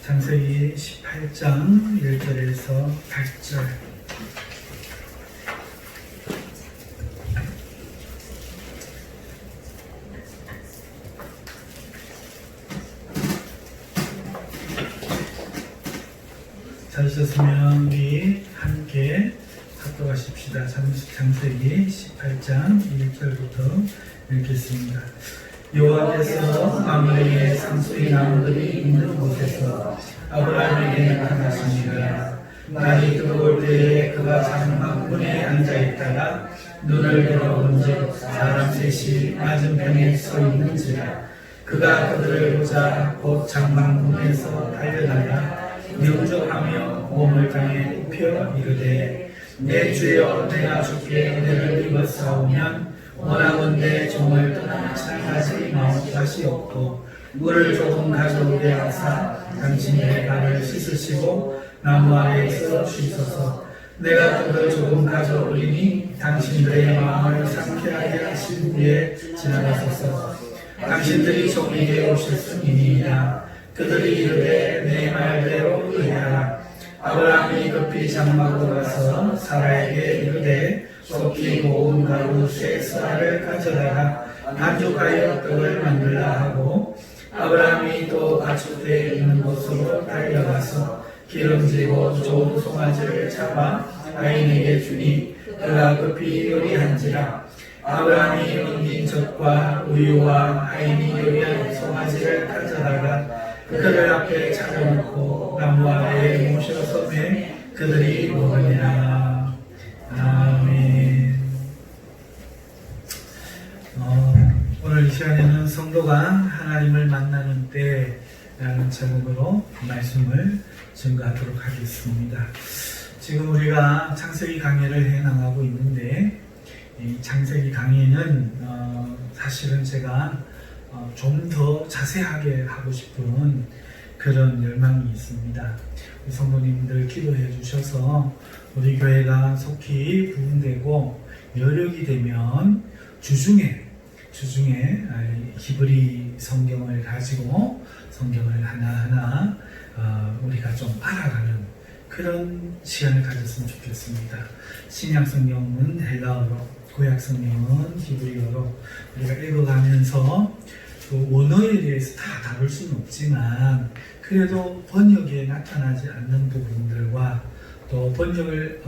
창세기 18장 1절에서 8절. 찾으셨으면 우리 함께 합독하십시다. 창세기 18장 1절부터 읽겠습니다. 여호와께서 마므레의 상수리 나무들이 있는 곳에서 아브라함에게 나타나시니라. 날이 들어올 때에 그가 장막문에 앉아있다가 눈을 들어본즉 사람 셋이 맞은편에 서 있는지라. 그가 그들을 보자 곧 장막문에서 달려나가 명적하며 몸을 땅에 눕혀 이르되 내 주여 내가 주께 은혜를 입었사오면 원하건대 종을 떠나 지나가지 마옵다시옵고 물을 조금 가져오게 하사 당신의 발을 씻으시고 나무 아래에서 쉬소서. 내가 그를 조금 가져오리니 당신들의 마음을 상쾌하게 하신 후에 지나가소서. 당신들이 종에게 오셨음이니이다. 그들이 이르되 내 말대로 의하라. 아브라함이 급히 장막으로 가서 사라에게 이르되 속히 고운 가루 세 쌀을 가져다가 반죽하여 떡을 만들라 하고 아브라함이 또 가축대에 있는 곳으로 달려가서 기름지고 좋은 송아지를 잡아 아인에게 주니 그가 급히 요리한지라. 아브라함이 얹은 젖과 우유와 아인이 요리한 송아지를 가져다가 그들 앞에 차려놓고 나무 아래에 모셔서 매 그들이 먹으니라. 아멘. 오늘 이 시간에는 성도가 하나님을 만나는 때라는 제목으로 말씀을 증거하도록 하겠습니다. 지금 우리가 창세기 강해를 해나가고 있는데 이 창세기 강해는 사실은 제가 좀 더 자세하게 하고 싶은 그런 열망이 있습니다. 우리 성도님들 기도해 주셔서 우리 교회가 속히 부흥되고 여력이 되면 주중에 히브리 성경을 가지고 성경을 하나하나 우리가 좀 알아가는 그런 시간을 가졌으면 좋겠습니다. 신약 성경은 헬라어로, 구약 성경은 히브리어로 우리가 읽어가면서 그 원어에 대해서 다 다룰 수는 없지만 그래도 번역에 나타나지 않는 부분들과 또 번역을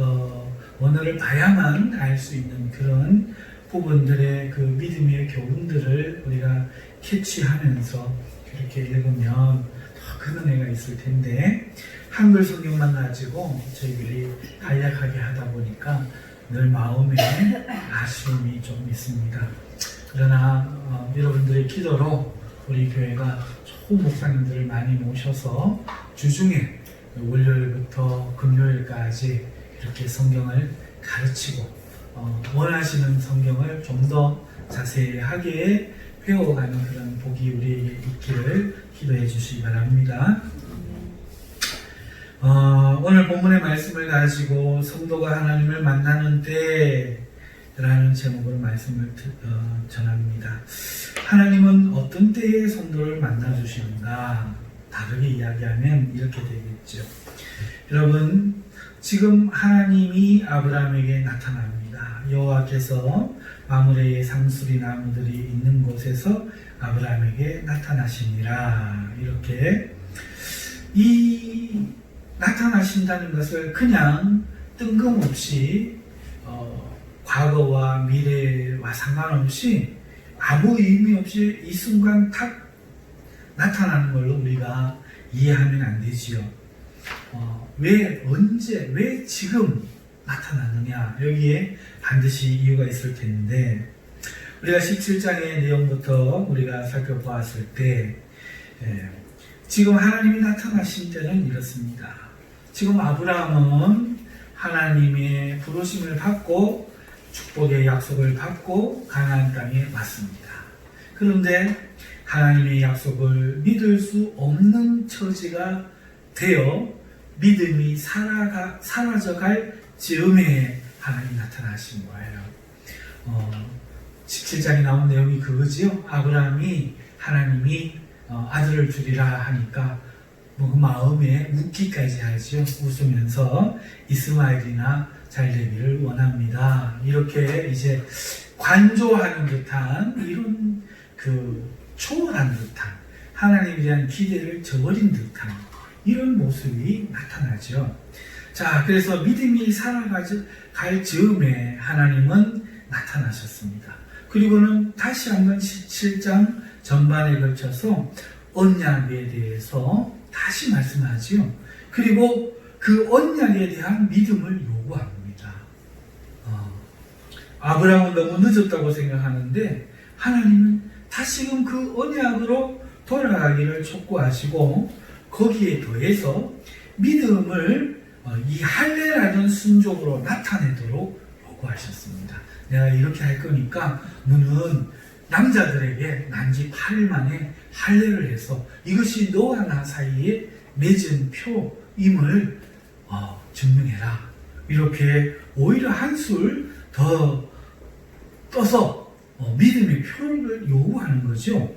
원어를 봐야만 알 수 있는 그런 부분들의 그 믿음의 교훈들을 우리가 캐치하면서 그렇게 읽으면 더 큰 은혜가 있을 텐데 한글 성경만 가지고 저희들이 간략하게 하다 보니까 늘 마음에 아쉬움이 좀 있습니다. 그러나 여러분들의 기도로 우리 교회가 좋은 목사님들을 많이 모셔서 주중에 월요일부터 금요일까지 이렇게 성경을 가르치고 원하시는 성경을 좀 더 자세하게 배워가는 그런 복이 우리에게 있기를 기도해 주시기 바랍니다. 오늘 본문의 말씀을 가지고 성도가 하나님을 만나는 때라는 제목으로 말씀을 전합니다. 하나님은 어떤 때에 성도를 만나주시는가? 다르게 이야기하면 이렇게 되겠죠. 여러분, 지금 하나님이 아브라함에게 나타납니다. 여호와께서 마므레의 상수리 나무들이 있는 곳에서 아브라함에게 나타나시니라. 이렇게 이 나타나신다는 것을 그냥 뜬금없이 과거와 미래와 상관없이 아무 의미 없이 이 순간 탁 나타나는 걸로 우리가 이해하면 안 되지요. 왜, 언제, 왜 지금 나타났느냐? 여기에 반드시 이유가 있을 텐데, 우리가 17장의 내용부터 우리가 살펴보았을 때, 지금 하나님이 나타나신 때는 이렇습니다. 지금 아브라함은 하나님의 부르심을 받고 축복의 약속을 받고 가나안 땅에 왔습니다. 그런데 하나님의 약속을 믿을 수 없는 처지가 되어 믿음이 사라져갈 즈음에 하나님이 나타나신 거예요. 17장에 나온 내용이 그거지요. 아브라함이 하나님이 아들을 주리라 하니까 뭐 그 마음에 웃기까지 하죠. 웃으면서 이스마엘이나 잘 되기를 원합니다. 이렇게 이제 관조하는 듯한 이런 그 초월한 듯한 하나님에 대한 기대를 저버린 듯한 이런 모습이 나타나죠. 자, 그래서 믿음이 살아갈 즈음에 하나님은 나타나셨습니다. 그리고는 다시 한번 7장 전반에 걸쳐서 언약에 대해서 다시 말씀하지요. 그리고 그 언약에 대한 믿음을 요구합니다. 아브라함은 너무 늦었다고 생각하는데 하나님은 다시금 그 언약으로 돌아가기를 촉구하시고 거기에 더해서 믿음을 이 할례라는 순종으로 나타내도록 요구하셨습니다. 내가 이렇게 할 거니까 너는 남자들에게 난지 8일 만에 할례를 해서 이것이 너와 나 사이에 맺은 표임을 증명해라. 이렇게 오히려 한술 더 떠서 믿음의 표를 요구하는 거죠.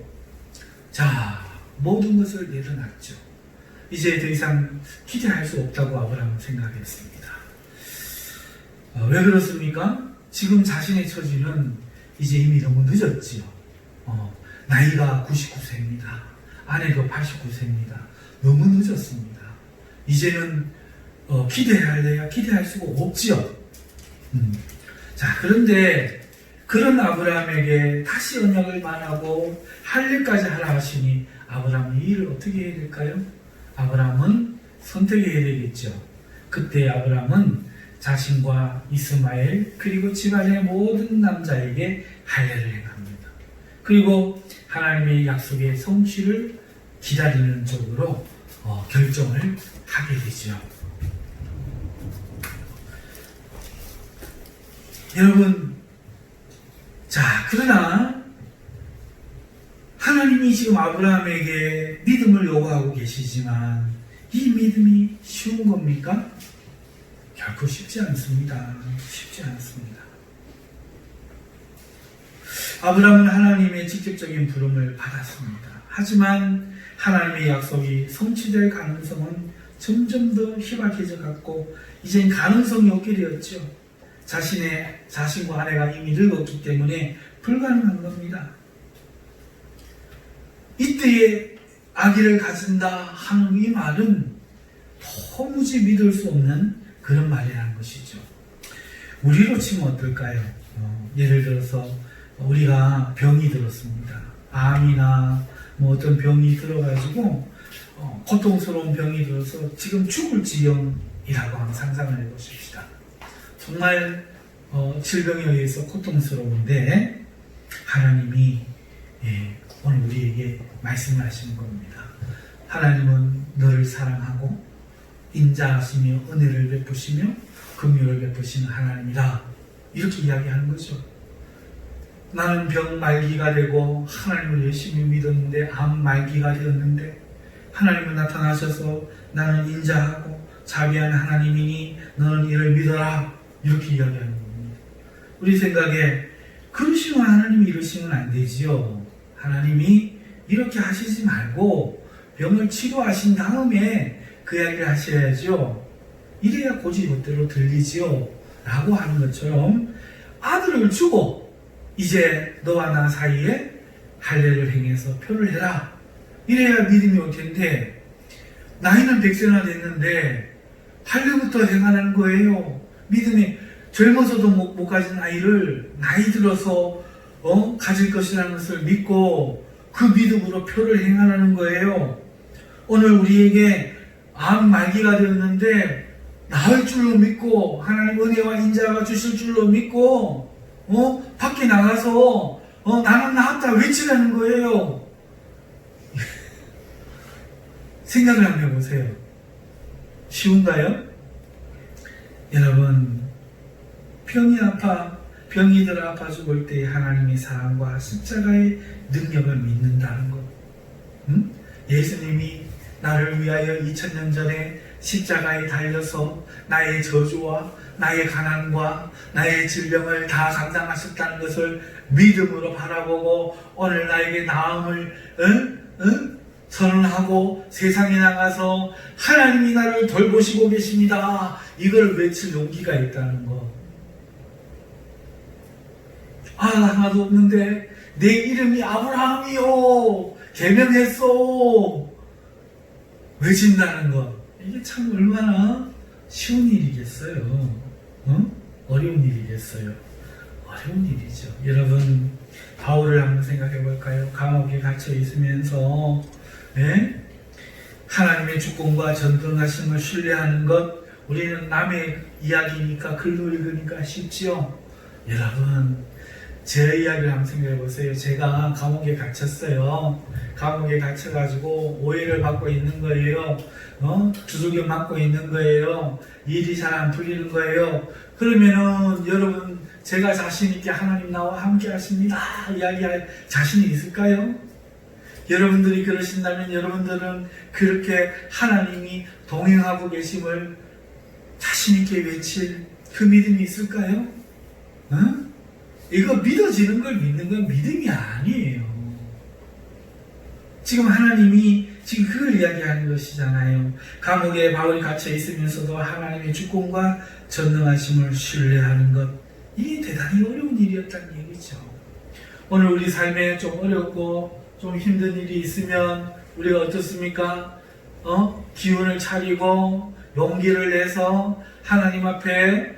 자, 모든 것을 내려놨죠. 이제 더 이상 기대할 수 없다고 아브라함은 생각했습니다. 왜 그렇습니까? 지금 자신의 처지는 이제 이미 너무 늦었지요. 나이가 99세입니다. 아내도 89세입니다. 너무 늦었습니다. 이제는 기대할 수가 없지요. 자, 그런데 그런 아브라함에게 다시 언약을 만하고 할례까지 하라 하시니 아브라함은 이 일을 어떻게 해야 될까요? 아브라함은 선택해야 되겠죠. 그때 아브라함은 자신과 이스마엘 그리고 집안의 모든 남자에게 할례를 행합니다. 그리고 하나님의 약속의 성취를 기다리는 쪽으로 결정을 하게 되죠. 여러분, 자, 그러나 하나님이 지금 아브라함에게 믿음을 요구하고 계시지만 이 믿음이 쉬운 겁니까? 결코 쉽지 않습니다. 쉽지 않습니다. 아브라함은 하나님의 직접적인 부름을 받았습니다. 하지만 하나님의 약속이 성취될 가능성은 점점 더 희박해져 갔고 이젠 가능성이 없게 되었죠. 자신과 아내가 이미 늙었기 때문에 불가능한 겁니다. 이때에 아기를 가진다 하는 이 말은 도무지 믿을 수 없는 그런 말이라는 것이죠. 우리로 치면 어떨까요? 예를 들어서 우리가 병이 들었습니다. 암이나 뭐 어떤 병이 들어가지고 고통스러운 병이 들어서 지금 죽을 지경이라고 한번 상상을 해보십시다. 정말 질병에 의해서 고통스러운데 하나님이 오늘 우리에게 말씀을 하시는 겁니다. 하나님은 너를 사랑하고 인자하시며 은혜를 베푸시며 긍휼을 베푸시는 하나님이다. 이렇게 이야기하는 거죠. 나는 병 말기가 되고 하나님을 열심히 믿었는데 암 말기가 되었는데 하나님은 나타나셔서 나는 인자하고 자비한 하나님이니 너는 이를 믿어라. 이렇게 이야기하는 겁니다. 우리 생각에 그러시면 하나님이 이러시면 안 되지요. 하나님이 이렇게 하시지 말고 병을 치료하신 다음에 그 이야기를 하셔야죠. 이래야 고지것대로 들리지요. 라고 하는 것처럼 아들을 주고 이제 너와 나 사이에 할례를 행해서 표를 해라. 이래야 믿음이 올 텐데 나이는 100세나 됐는데 할례부터 행하는 거예요. 믿음이 젊어서도 못 가진 아이를 나이 들어서 가질 것이라는 것을 믿고 그 믿음으로 표를 행하는 거예요. 오늘 우리에게 암 말기가 되었는데 나을 줄로 믿고 하나님 은혜와 인자가 주실 줄로 믿고 밖에 나가서 나는 나았다 외치라는 거예요. 생각을 한번 해보세요. 쉬운가요? 여러분, 병이들 아파 죽을 때 하나님의 사랑과 십자가의 능력을 믿는다는 것. 예수님이 나를 위하여 2000년 전에 십자가에 달려서 나의 저주와 나의 가난과 나의 질병을 다 감당하셨다는 것을 믿음으로 바라보고 오늘 나에게 나음을 선언하고 세상에 나가서 하나님이 나를 돌보시고 계십니다. 이걸 외칠 용기가 있다는 것. 아, 하나도 없는데 내 이름이 아브라함이요. 개명했어. 외친다는 것. 이게 참 얼마나 쉬운 일이겠어요. 어려운 일이겠어요. 어려운 일이죠. 여러분, 바울을 한번 생각해 볼까요? 감옥에 갇혀 있으면서 하나님의 주권과 전능하심을 신뢰하는 것, 우리는 남의 이야기니까 글로 읽으니까 쉽지요. 여러분, 제 이야기를 한번 생각해 보세요. 제가 감옥에 갇혔어요. 감옥에 갇혀가지고 오해를 받고 있는 거예요. 두들겨 맞고 있는 거예요. 일이 잘 안 풀리는 거예요. 그러면은 여러분, 제가 자신 있게 하나님 나와 함께 하십니다 이야기할 자신이 있을까요? 여러분들이 그러신다면 여러분들은 그렇게 하나님이 동행하고 계심을 자신 있게 외칠 그 믿음이 있을까요? 이거 믿어지는 걸 믿는 건 믿음이 아니에요. 지금 하나님이 지금 그걸 이야기하는 것이잖아요. 감옥에 바울이 갇혀 있으면서도 하나님의 주권과 전능하심을 신뢰하는 것, 이게 대단히 어려운 일이었다는 얘기죠. 오늘 우리 삶에 좀 어렵고 좀 힘든 일이 있으면 우리가 어떻습니까? 기운을 차리고 용기를 내서 하나님 앞에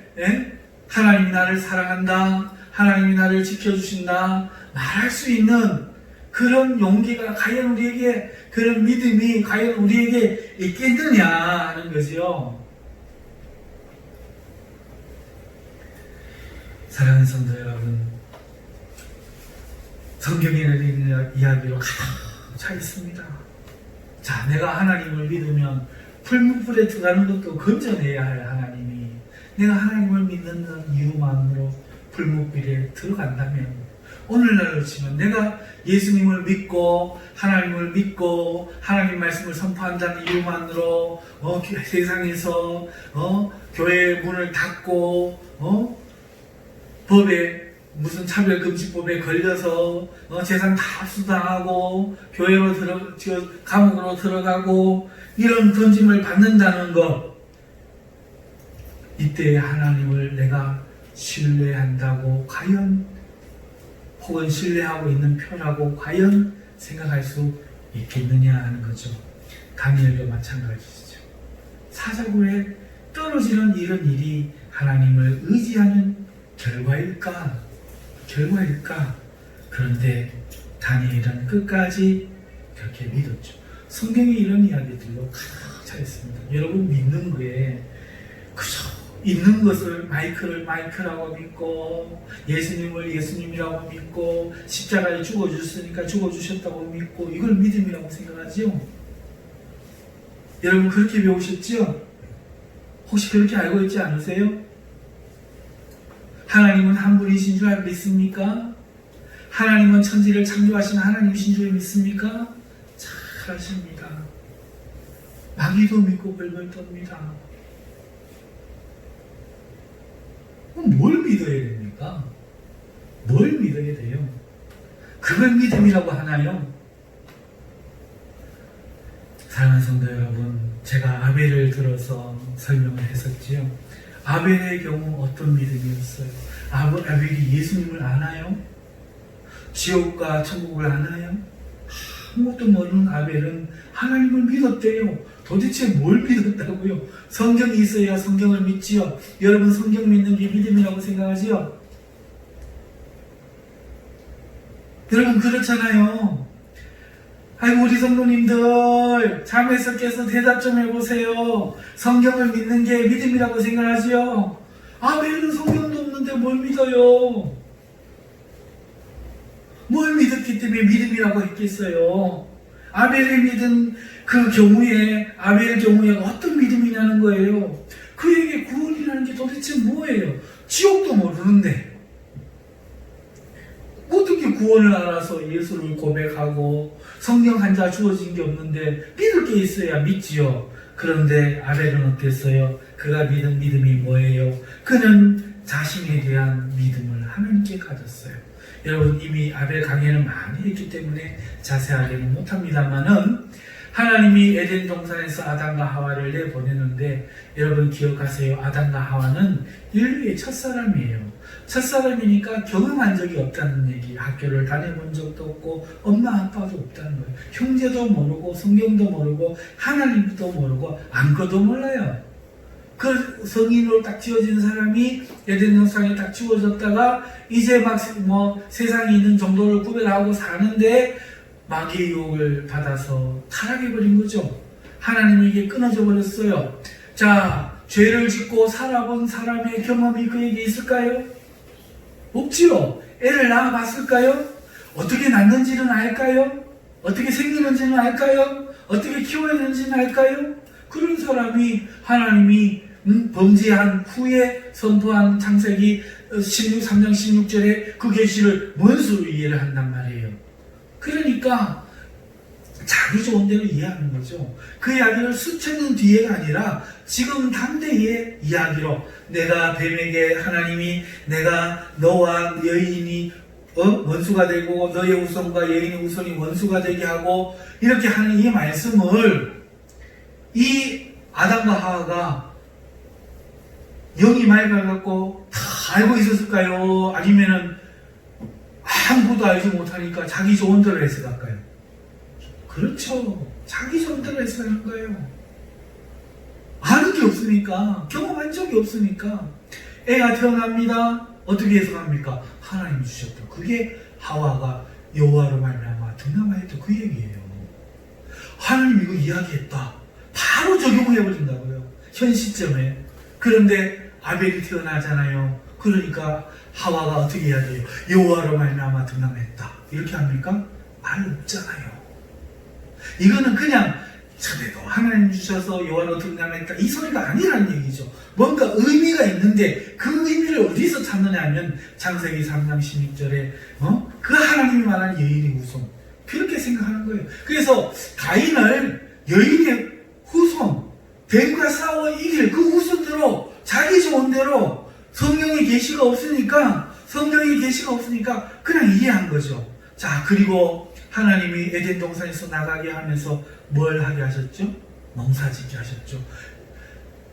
하나님이 나를 사랑한다, 하나님이 나를 지켜주신다 말할 수 있는 그런 용기가 과연 우리에게, 그런 믿음이 과연 우리에게 있겠느냐 하는 거지요. 사랑하는 성도 여러분, 성경에는 있는 이야기로 가득 차 있습니다. 자, 내가 하나님을 믿으면 풀무불에 들어가는 것도 건져내야 할 하나님이, 내가 하나님을 믿는 이유만으로 풀무불에 들어간다면, 오늘날로 치면 내가 예수님을 믿고 하나님을 믿고 하나님 말씀을 선포한다는 이유만으로 세상에서 교회의 문을 닫고 법에 무슨 차별금지법에 걸려서 재산 다 압수당하고 교회로 감옥으로 들어가고 이런 던짐을 받는다는 것, 이때 하나님을 내가 신뢰한다고 과연, 혹은 신뢰하고 있는 표라고 과연 생각할 수 있겠느냐 하는 거죠. 다니엘도 마찬가지죠. 사자굴에 떨어지는 이런 일이 하나님을 의지하는 결과일까? 그런데 다니엘은 끝까지 그렇게 믿었죠. 성경에 이런 이야기들로 가득 차 있습니다. 여러분, 믿는 거에 그저 있는 것을 마이크라고 믿고, 예수님을 예수님이라고 믿고, 십자가에 죽어주셨으니까 죽어주셨다고 믿고, 이걸 믿음이라고 생각하죠? 여러분, 그렇게 배우셨죠? 혹시 그렇게 알고 있지 않으세요? 하나님은 한 분이신 줄 믿습니까? 하나님은 천지를 창조하신 하나님이신 줄 믿습니까? 잘 아십니다. 마귀도 믿고 벌벌 떱니다. 그럼 뭘 믿어야 됩니까? 뭘 믿어야 돼요? 그걸 믿음이라고 하나요? 사랑하는 성도 여러분, 제가 아벨을 들어서 설명을 했었지요. 아벨의 경우 어떤 믿음이었어요? 아벨이 예수님을 아나요? 지옥과 천국을 아나요? 아무것도 모르는 아벨은 하나님을 믿었대요. 도대체 뭘 믿었다고요? 성경이 있어야 성경을 믿지요. 여러분, 성경 믿는 게 믿음이라고 생각하지요? 여러분, 그렇잖아요. 아이고, 우리 성도님들 잠에서 깨서 대답 좀 해보세요. 성경을 믿는 게 믿음이라고 생각하지요? 아벨은 성경도 없는데 뭘 믿어요? 뭘 믿었기 때문에 믿음이라고 했겠어요? 아벨을 믿은 그 경우에, 아벨 경우에 어떤 믿음이냐는 거예요. 그에게 구원이라는 게 도대체 뭐예요? 지옥도 모르는데 어떻게 구원을 알아서 예수를 고백하고 성경 한 자 주어진 게 없는데 믿을 게 있어야 믿지요. 그런데 아벨은 어땠어요? 그가 믿은 믿음이 뭐예요? 그는 자신에 대한 믿음을 하나님께 가졌어요. 여러분 이미 아벨 강해는 많이 했기 때문에 자세하게는 못합니다만은 하나님이 에덴 동산에서 아담과 하와를 내보내는데 여러분 기억하세요. 아담과 하와는 인류의 첫사람이에요. 첫사람이니까 경험한 적이 없다는 얘기. 학교를 다녀본 적도 없고 엄마 아빠도 없다는 거예요. 형제도 모르고 성경도 모르고 하나님도 모르고 아무것도 몰라요. 그 성인으로 딱 지어진 사람이 에덴 동산에 딱 지워졌다가 이제 막 세상에 있는 정도를 구별하고 사는데 마귀의 유혹을 받아서 타락해버린 거죠. 하나님에게 끊어져 버렸어요. 자, 죄를 짓고 살아본 사람의 경험이 그에게 있을까요? 없지요. 애를 낳아봤을까요? 어떻게 낳는지는 알까요? 어떻게 생기는지는 알까요? 어떻게 키워야 되는지는 알까요? 그런 사람이 하나님이 범죄한 후에 선포한 창세기 3장 16절에 그 계시를 뭔 수로 이해를 한단 말이에요. 그러니까 자기 좋은 대로 이해하는 거죠. 그 이야기를 수천 년 뒤에가 아니라 지금 당대의 이야기로 내가 뱀에게 하나님이 내가 너와 여인이 원수가 되고 너의 후손과 여인의 후손이 원수가 되게 하고 이렇게 하는 이 말씀을 이 아담과 하와가 영이 맑아갖고 다 알고 있었을까요? 아니면은 아무것도 알지 못하니까 자기 좋은 대로 해석할까요? 그렇죠. 자기 좋은 대로 해석하는 거예요. 아는 게 없으니까, 경험한 적이 없으니까. 애가 태어납니다. 어떻게 해석합니까? 하나님이 주셨다. 그게 하와가 여호와로 말미암아 등남하였다. 그 얘기예요. 하나님 이거 이야기했다. 바로 적용해버린다고요. 현 시점에. 그런데 아벨이 태어나잖아요. 그러니까 하와가 어떻게 해야 돼요? 여호와로 말미암아 등남했다. 이렇게 합니까? 말 없잖아요. 이거는 그냥 저래도 하나님 주셔서 여호와로 등남했다 이 소리가 아니라는 얘기죠. 뭔가 의미가 있는데 그 의미를 어디서 찾느냐 하면 창세기 3장 16절에 그 하나님이 말한 여인의 후손 그렇게 생각하는 거예요. 그래서 가인을 여인의 후손 뱀과 싸워 이길 그 후손대로 자기 좋은 대로 성경의 계시가 없으니까 그냥 이해한 거죠. 자, 그리고 하나님이 에덴 동산에서 나가게 하면서 뭘 하게 하셨죠? 농사짓게 하셨죠.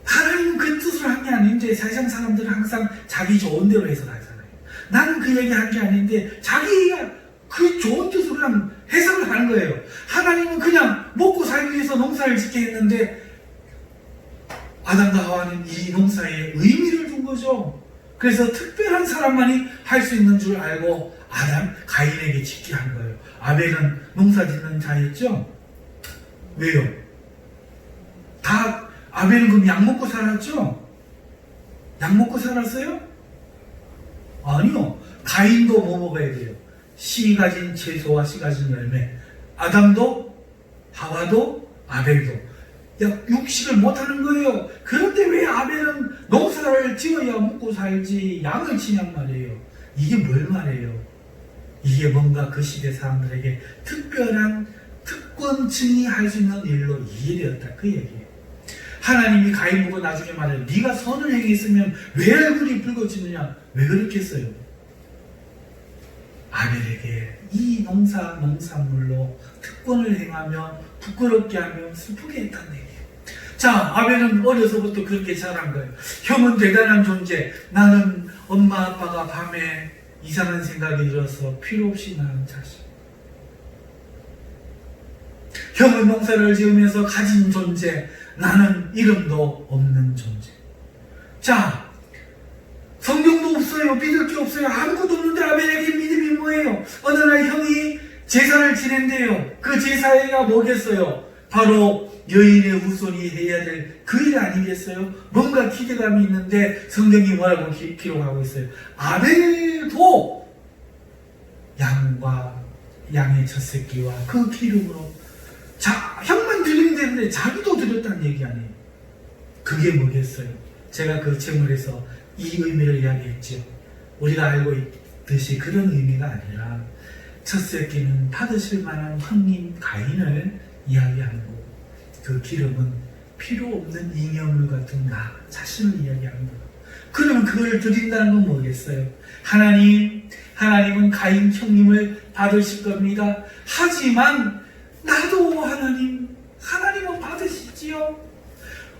하나님은 그 뜻으로 한 게 아닌데 세상 사람들은 항상 자기 좋은 대로 해석하잖아요. 나는 그 얘기 한 게 아닌데 자기가 그 좋은 뜻으로 그냥 해석을 하는 거예요. 하나님은 그냥 먹고 살기 위해서 농사를 짓게 했는데 아담과 하와는 이 농사에 의미를 둔 거죠. 그래서 특별한 사람만이 할 수 있는 줄 알고 가인에게 짓게 한 거예요. 아벨은 농사 짓는 자였죠? 왜요? 아벨은 그럼 약 먹고 살았죠? 약 먹고 살았어요? 아니요. 가인도 뭐 먹어야 돼요? 씨 가진 채소와 씨 가진 열매. 아담도, 하와도, 아벨도. 육식을 못하는 거예요. 그런데 왜 아벨은 농사를 지어야 먹고 살지 양을 치냔 말이에요. 이게 뭘 말해요? 이게 뭔가 그 시대 사람들에게 특별한 특권 증의할 수 있는 일로 이해되었다 그 얘기예요. 하나님이 가인 보고 나중에 말해요. 네가 선을 행했으면 왜 얼굴이 붉어지느냐? 왜 그렇게 했어요? 아벨에게 이 농산물로 특권을 행하며 부끄럽게 하며 슬프게 했다는 얘기예요. 자, 아벨은 어려서부터 그렇게 자란 거예요. 형은 대단한 존재. 나는 엄마 아빠가 밤에 이상한 생각이 들어서 필요 없이 낳은 자식. 형은 농사를 지으면서 가진 존재. 나는 이름도 없는 존재. 자, 성경도 없어요. 믿을 게 없어요. 아무것도 없는데 아벨에게 믿음이 뭐예요? 어느 날 형이 제사를 지낸대요. 그 제사가 뭐겠어요? 바로 여인의 후손이 해야 될 그 일 아니겠어요? 뭔가 기대감이 있는데 성경이 뭐라고 기록하고 있어요? 아벨도 양의 첫 새끼와 그 기름으로 형만 드리면 되는데 자기도 드렸다는 얘기 아니에요. 그게 뭐겠어요? 제가 그 제물에서 이 의미를 이야기했죠. 우리가 알고 있듯이 그런 의미가 아니라 첫 새끼는 받으실 만한 형님 가인을 이야기하는 거고 그 기름은 필요 없는 잉여물 같은 나 자신을 이야기하는 거예요. 그러면 그걸 드린다는 건 뭐겠어요? 하나님은 가인 형님을 받으실 겁니다. 하지만 나도 하나님은 받으시지요.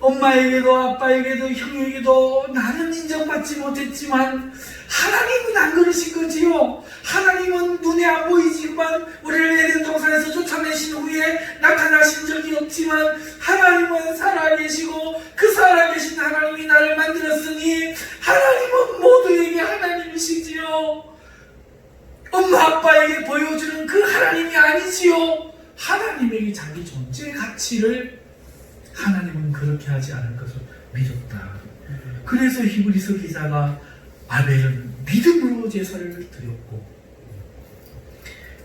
엄마에게도 아빠에게도 형에게도 나는 인정받지 못했지만 하나님은 안 그러신 거지요. 하나님은 눈에 안 보이지만 우리를 에덴 동산에서 쫓아내신 후에 나타나신 적이 없지만 하나님은 살아계시고 그 살아계신 하나님이 나를 만들었으니 하나님은 모두에게 하나님이시지요. 엄마 아빠에게 보여주는 그 하나님이 아니지요. 하나님에게 자기 존재의 가치를 하나님은 그렇게 하지 않을 것을 믿었다. 그래서 히브리서 기자가 아벨은 믿음으로 제사를 드렸고,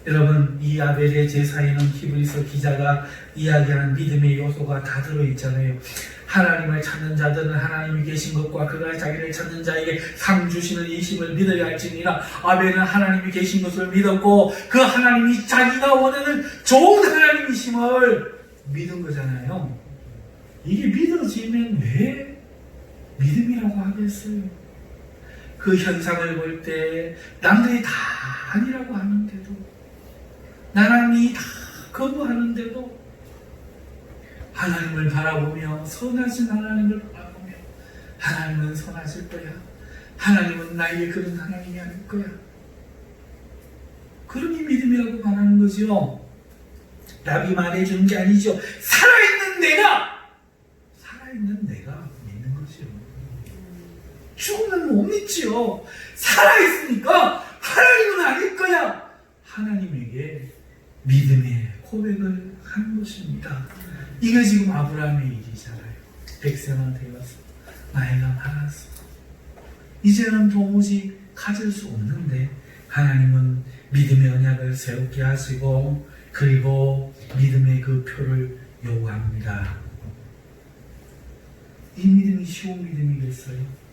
여러분 이 아벨의 제사에는 히브리서 기자가 이야기하는 믿음의 요소가 다 들어있잖아요. 하나님을 찾는 자들은 하나님이 계신 것과 그가 자기를 찾는 자에게 상 주시는 이심을 믿어야 할지니라. 아벨은 하나님이 계신 것을 믿었고 그 하나님이 자기가 원하는 좋은 하나님이심을 믿은 거잖아요. 이게 믿어지면 왜 믿음이라고 하겠어요? 그 현상을 볼 때 남들이 다 아니라고 하는데도, 나람이 다 거부하는데도 하나님을 바라보며, 선하신 하나님을 바라보며 하나님은 선하실 거야, 하나님은 나에게 그런 하나님이 아닐 거야, 그러니 믿음이라고 말하는 거죠. 답이 말해주는 게 아니죠. 살아있는 내가 믿는 거죠. 죽으면 못 믿지요. 살아있으니까 하나님은 아닐 거야, 하나님에게 믿음의 고백을 하는 것입니다. 이게 지금 아브라함의 일이잖아요. 백세나 되어서 나이가 많았어, 이제는 도무지 가질 수 없는데 하나님은 믿음의 언약을 세우게 하시고 그리고 믿음의 그 표를 요구합니다. 이 믿음이 쉬운 믿음이겠어요?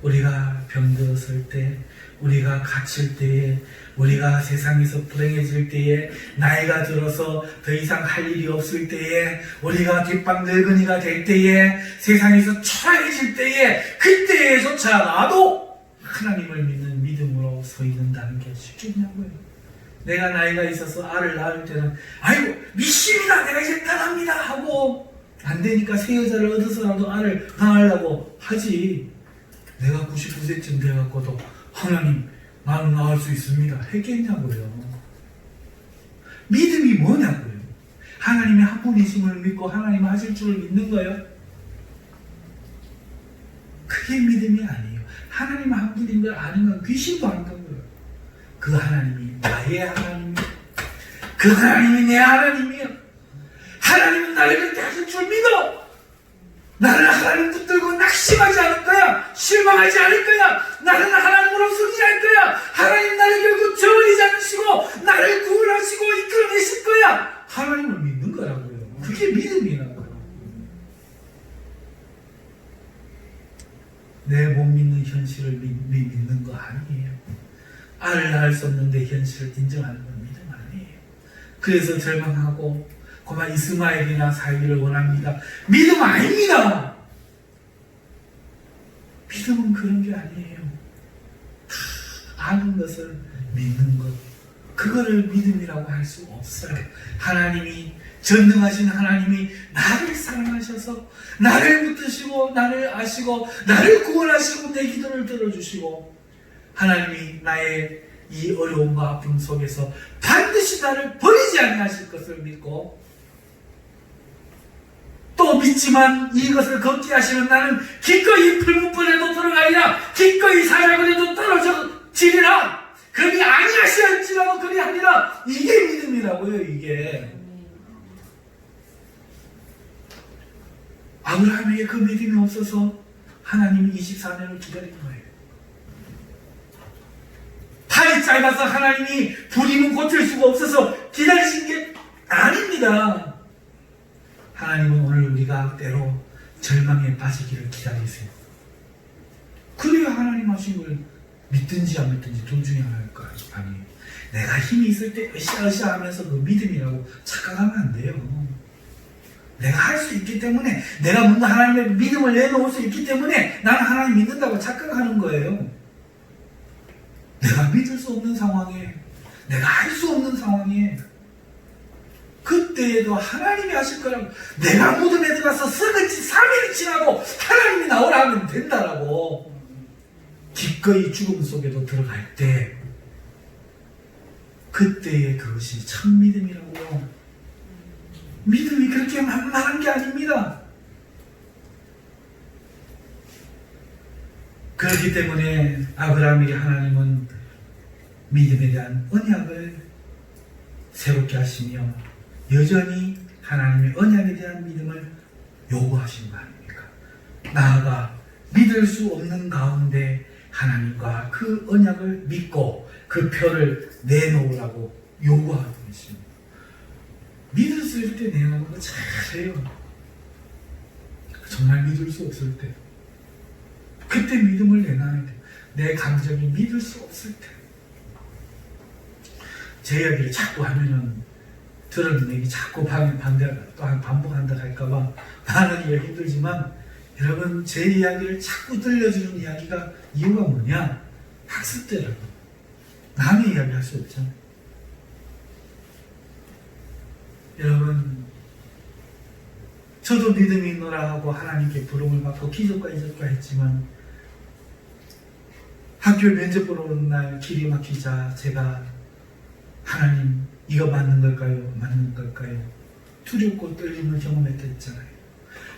우리가 병들었을 때, 우리가 갇힐 때에, 우리가 세상에서 불행해질 때에, 나이가 들어서 더 이상 할 일이 없을 때에, 우리가 뒷방 늙은이가 될 때에, 세상에서 초라해질 때에, 그때에조차 나도 하나님을 믿는 믿음으로 서 있는다는 게 쉽겠냐고요. 내가 나이가 있어서 알을 낳을 때는 아이고 믿습니다, 내가 이제 떠납니다 하고, 안 되니까 새 여자를 얻어서라도 알을 낳으려고 하지, 내가 99세쯤 돼갖고도 하나님 나는 낳을 수 있습니다 했겠냐고요. 믿음이 뭐냐고요. 하나님의 한 분이심을 믿고 하나님 하실 줄을 믿는 거예요. 그게 믿음이 아니에요. 하나님 한 분인 걸 아는 건 귀신도 안다고요. 그 하나님이 나의 하나님이에요. 그 하나님이 내 하나님이에요. 하나님은 나를 그렇게 하실 줄 믿어. 나는 하나님 붙들고 낙심하지 않을 거야. 실망하지 않을 거야. 나는 하나님으로 승리할 거야. 하나님 나를 결국 저버리지 않으시고 나를 구원하시고 이끌어내실 거야. 하나님을 믿는 거라고요. 그게 믿음이라고요. 내 못 믿는 현실을 믿는 거 아니에요. 알을 낳을 수 없는데 현실을 인정하는 건 믿음 아니에요. 그래서 절망하고 그만 이스마엘이나 살기를 원합니다. 믿음 아닙니다. 믿음은 그런 게 아니에요. 다 아는 것을 믿는 것, 그거를 믿음이라고 할 수 없어요. 하나님이, 전능하신 하나님이 나를 사랑하셔서 나를 붙드시고 나를 아시고 나를 구원하시고 내 기도를 들어주시고, 하나님이 나의 이 어려움과 아픔 속에서 반드시 나를 버리지 아니하실 것을 믿고, 또 믿지만 이것을 걷게 하시면 나는 기꺼이 풀무불에도 들어가리라, 기꺼이 사자굴에도 떨어지리라, 그러니 아니하시할지라도 그리 하리라. 이게 믿음이라고요. 이게 아브라함에게 그 믿음이 없어서 하나님이 24년을 기다린 거예요. 팔이 짧아서 하나님이 불임은 고칠 수가 없어서 기다리신 게 아닙니다. 하나님은 오늘 우리가 때로 절망에 빠지기를 기다리세요. 그래야 하나님 하신 걸 믿든지 안 믿든지 둘 중에 하나일 거 아니에요. 내가 힘이 있을 때 으쌰으쌰 하면서 그 믿음이라고 착각하면 안 돼요. 내가 할 수 있기 때문에, 내가 뭔가 하나님의 믿음을 내놓을 수 있기 때문에 나는 하나님 믿는다고 착각하는 거예요. 내가 믿을 수 없는 상황에, 내가 할 수 없는 상황에, 그때에도 하나님이 하실 거라고. 내가 무덤에 들어가서 썩은지 3일이 지나도 하나님이 나오라 하면 된다라고. 기꺼이 죽음 속에도 들어갈 때, 그때의 그것이 참 믿음이라고요. 믿음이 그렇게 만만한 게 아닙니다. 그렇기 때문에 아브라함에게 하나님은 믿음에 대한 언약을 새롭게 하시며 여전히 하나님의 언약에 대한 믿음을 요구하시는 거 아닙니까? 나아가 믿을 수 없는 가운데 하나님과 그 언약을 믿고 그 표를 내놓으라고 요구하는 것입니다. 믿을 수 있을 때 내놓는 거 잘해요. 정말 믿을 수 없을 때, 그때 믿음을 내놔야 돼요. 내 감정이 믿을 수 없을 때. 제 이야기를 자꾸 하면은 들은 얘기 자꾸 반복한다 할까봐 말하기가 힘들지만, 여러분 제 이야기를 자꾸 들려주는 이야기가 이유가 뭐냐? 학습되라고. 남의 이야기 할 수 없잖아요. 여러분, 저도 믿음이 있노라 하고 하나님께 부름을 받고 기적과 이적과 했지만, 학교 면접 보러 오는 날 길이 막히자 제가 하나님 이거 맞는 걸까요? 맞는 걸까요? 두렵고 떨림을 경험했댔잖아요.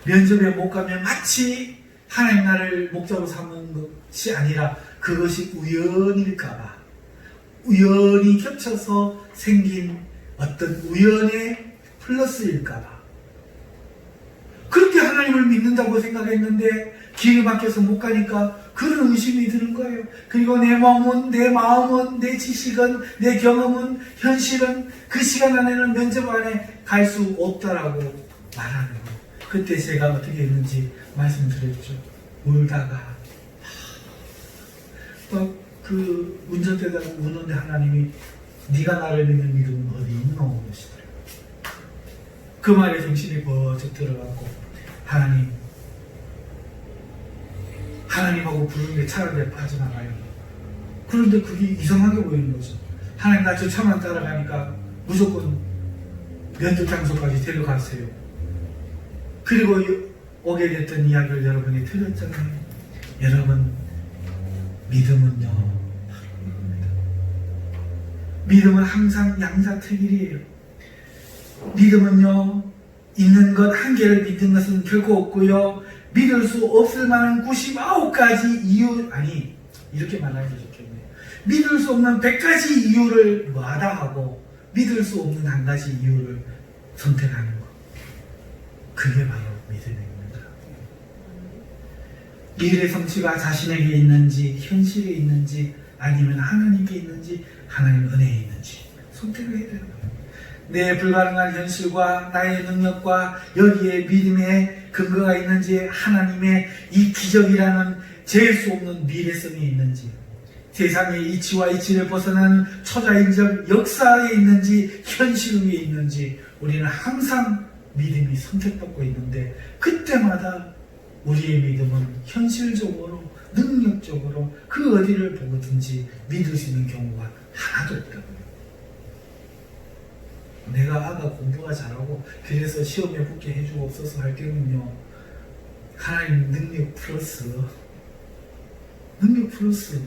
면접에 못 가면 마치 하나님 나를 목자로 삼은 것이 아니라 그것이 우연일까봐, 우연히 겹쳐서 생긴 어떤 우연의 플러스일까봐 그렇게 하나님을 믿는다고 생각했는데 길이 막혀서 못 가니까 그런 의심이 드는 거예요. 그리고 내 마음은, 내 지식은, 내 경험은, 현실은 그 시간 안에는 면접 안에 갈 수 없다라고 말하는 거예요. 그때 제가 어떻게 했는지 말씀드렸죠. 울다가 그 운전대다가 우는데 하나님이 네가 나를 믿는 믿음은 어디 있노? 그러시더라고요. 그 말에 정신이 버쩍 들어갔고, 하나님하고 부르는데 차라리 빠져나가요. 그런데 그게 이상하게 보이는 거죠. 하나님 나 저 차만 따라가니까 무조건 면접 장소까지 데려가세요. 그리고 오게 됐던 이야기를 여러분이 들었잖아요. 여러분, 믿음은요, 바로 이겁니다. 믿음은 항상 양자택일이에요. 믿음은요, 있는 것 한 개를 믿는 것은 결코 없고요, 믿을 수 없을 만한 99가지 이유, 아니 이렇게 말하면 좋겠네요. 믿을 수 없는 100가지 이유를 마다하고 믿을 수 없는 한 가지 이유를 선택하는 것, 그게 바로 믿음입니다. 일의 성취가 자신에게 있는지, 현실에 있는지, 아니면 하나님께 있는지, 하나님 은혜에 있는지 선택을 해야 되는 거예요. 내 불가능한 현실과 나의 능력과 여기에 믿음의 근거가 있는지, 하나님의 이 기적이라는 재일 수 없는 미래성이 있는지, 세상의 이치와 이치를 벗어난 초자연적 역사에 있는지, 현실 위에 있는지, 우리는 항상 믿음이 선택받고 있는데, 그때마다 우리의 믿음은 현실적으로, 능력적으로 그 어디를 보고든지 믿을 수 있는 경우가 하나도 없다고요. 내가 아가 공부가 잘하고 그래서 시험에 붙게 해주고 없어서 할 때는요, 하나님 능력 플러스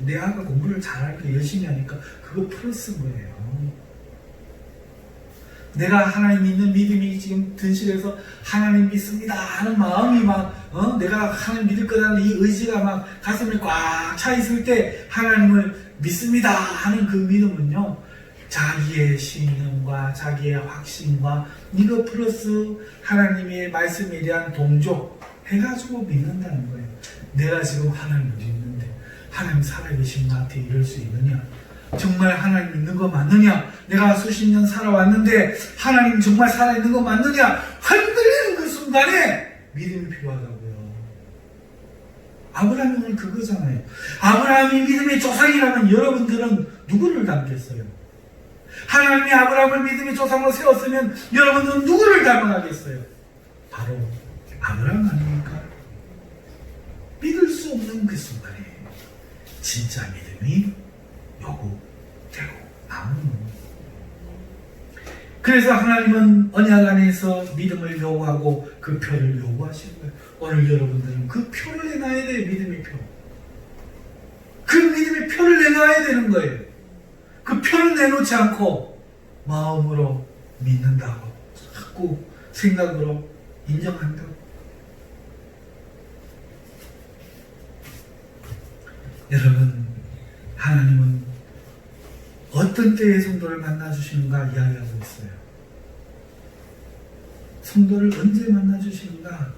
내 아가 공부를 잘하니까 열심히 하니까 그거 플러스인 거예요. 내가 하나님 믿는 믿음이 지금 든실해서 하나님 믿습니다 하는 마음이 막 내가 하나님 믿을 거라는 이 의지가 막 가슴에 꽉 차 있을 때 하나님을 믿습니다 하는 그 믿음은요, 자기의 신념과 자기의 확신과 이거 플러스 하나님의 말씀에 대한 동조 해가지고 믿는다는 거예요. 내가 지금 하나님을 믿는데 하나님 살아계신 나한테 이럴 수 있느냐? 정말 하나님 믿는 거 맞느냐? 내가 수십 년 살아왔는데 하나님 정말 살아있는 거 맞느냐? 흔들리는 그 순간에 믿음이 필요하다고요. 아브라함이 오늘 그거잖아요. 아브라함이 믿음의 조상이라면 여러분들은 누구를 닮겠어요? 하나님이 아브라함을 믿음의 조상으로 세웠으면 여러분들은 누구를 닮아가겠어요? 바로 아브라함 아닙니까? 믿을 수 없는 그 순간에 진짜 믿음이 요구되고 나오는 겁니다. 그래서 하나님은 언약 안에서 믿음을 요구하고 그 표를 요구하시는 거예요. 오늘 여러분들은 그 표를 내놔야 돼요. 믿음의 표. 그 믿음의 표를 내놔야 되는 거예요. 그 표를 내놓지 않고 마음으로 믿는다고 자꾸 생각으로 인정한다고. 여러분, 하나님은 어떤 때에 성도를 만나주시는가 이야기하고 있어요. 성도를 언제 만나주시는가?